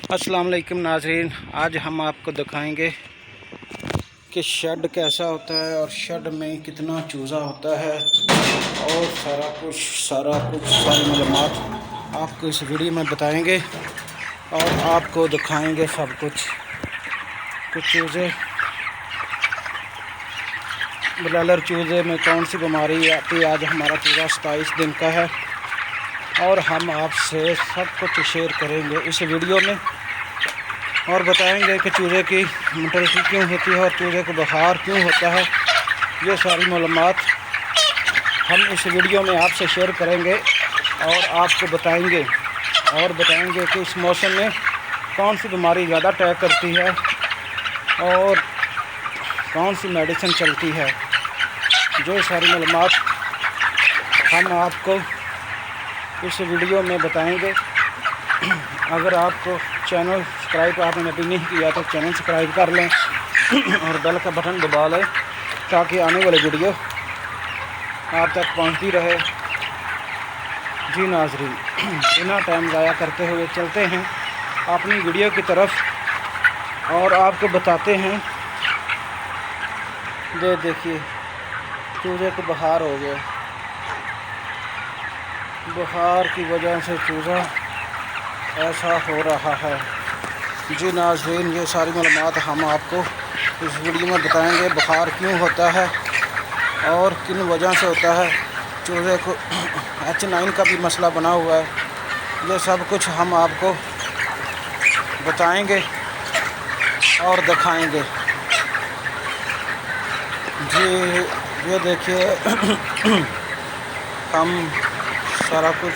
अस्सलाम वालेकुम नाज़रीन, आज हम आपको दिखाएंगे कि शेड कैसा होता है और शेड में कितना चूज़ा होता है और सारी मालूमात आपको इस वीडियो में बताएंगे और आपको दिखाएंगे सब कुछ चूज़े ब्रॉयलर चूज़े में कौन सी बीमारी आती है। आज हमारा चूज़ा 27 दिन का है और हम आपसे सब कुछ शेयर करेंगे इस वीडियो में और बताएंगे कि चूज़े की मोर्टेलिटी क्यों होती है और चूज़े को बुखार क्यों होता है। ये सारी मालूमात हम इस वीडियो में आपसे शेयर करेंगे और आपको बताएंगे कि इस मौसम में कौन सी बीमारी ज़्यादा अटैक करती है और कौन सी मेडिसिन चलती है। जो सारी मालूमात हम आपको इस वीडियो में बताएंगे। अगर आपको चैनल सब्सक्राइब आपने अभी नहीं किया तो चैनल सब्सक्राइब कर लें और बेल का बटन दबा लें ताकि आने वाली वीडियो आप तक पहुंचती रहे। जी नाज़रीन, बिना टाइम ज़ाया करते हुए चलते हैं अपनी वीडियो की तरफ और आपको बताते हैं। देखिए चूज़े को बुखार हो गया, बुखार की वजह से चूज़ा ऐसा हो रहा है। जी नाज़रीन, ये सारी मालूमात हम आपको इस वीडियो में बताएंगे। बुखार क्यों होता है और किन वजह से होता है, चूज़े को H9 का भी मसला बना हुआ है। ये सब कुछ हम आपको बताएंगे और दिखाएंगे। जी ये देखिए हम सारा कुछ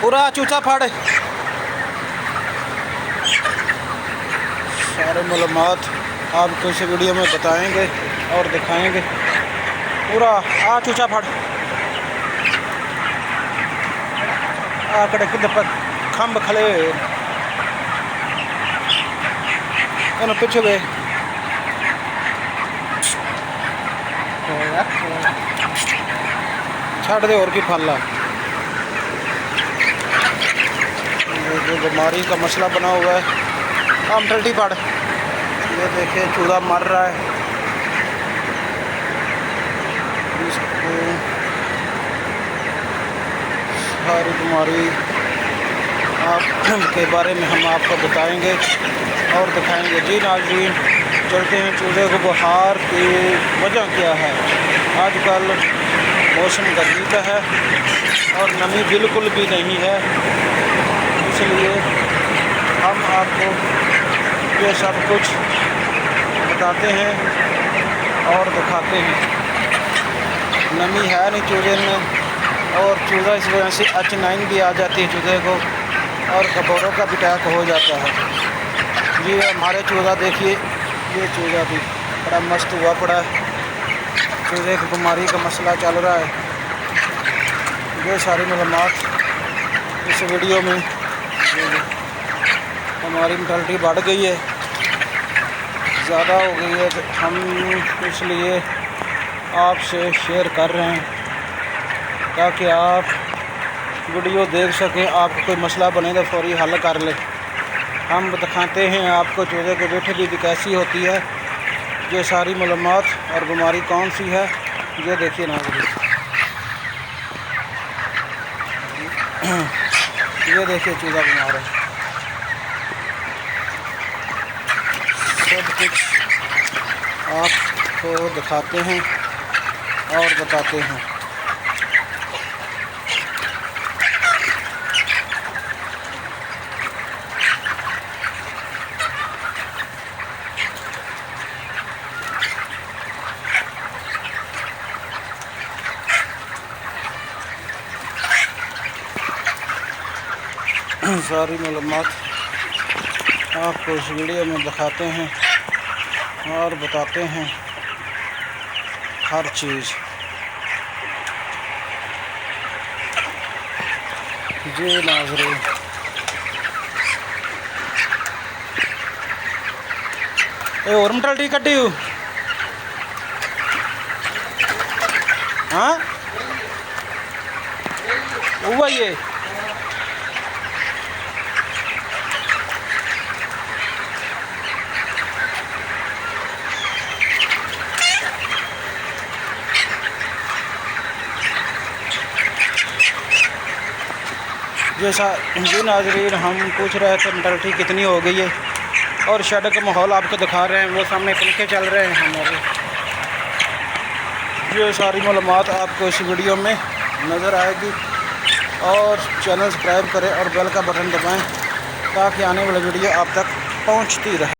पूरा चूचा फाड़े सारे मालूमात आपको इस वीडियो में बताएंगे और दिखाएंगे। पूरा चूचा फाड़ आकड़े किधर पर खम्ब खले पीछे गए छड़ दे और की फल जो बीमारी का मसला बना हुआ है। हम टल्टी पड़, ये देखिए चूज़ा मर रहा है। इसको सारी बीमारी आप के बारे में हम आपको बताएंगे और दिखाएंगे। जी नाज़रीन, चलते हैं चूज़े को बुखार की वजह क्या है। आजकल मौसम गर्मी का है और नमी बिल्कुल भी नहीं है, इसलिए हम आपको ये सब कुछ बताते हैं और दिखाते हैं। नमी है नहीं चूज़े में और चूज़ा इस वजह से H9 भी आ जाती है चूज़े को और कबोरों का भी अटैक हो जाता है। ये हमारे चूज़ा देखिए, ये चूज़ा भी बड़ा मस्त हुआ पड़ा है। चूज़े की बीमारी का मसला चल रहा है। ये सारी मालूमात इस वीडियो में। हमारी मोर्टेलिटी बढ़ गई है, ज़्यादा हो गई है, तो हम इसलिए आपसे शेयर कर रहे हैं ताकि आप वीडियो देख सकें। आपको कोई मसला बने तो फौरी हल कर ले। हम दिखाते हैं आपको चूज़े की मोर्टेलिटी कैसी होती है, ये सारी मालूमात और बीमारी कौन सी है। ये देखिए नाज़रीन, ये देखिए चूज़ा बीमार है। सब कुछ आपको दिखाते हैं और बताते हैं। सारी मालूमात आपको इस वीडियो में दिखाते हैं और बताते हैं हर चीज़। जी नाज़रीन, ये और मोर्टेलिटी कटी हूँ। हाँ हुआ ये जैसा जी नाज़रीन, हम पूछ रहे थे मोर्टेलिटी कितनी हो गई है और शेड का माहौल आपको दिखा रहे हैं। वो सामने पंखे चल रहे हैं हमारे। ये सारी मालूमात आपको इस वीडियो में नज़र आएगी। और चैनल सब्सक्राइब करें और बेल का बटन दबाएं ताकि आने वाली वीडियो आप तक पहुंचती रहे।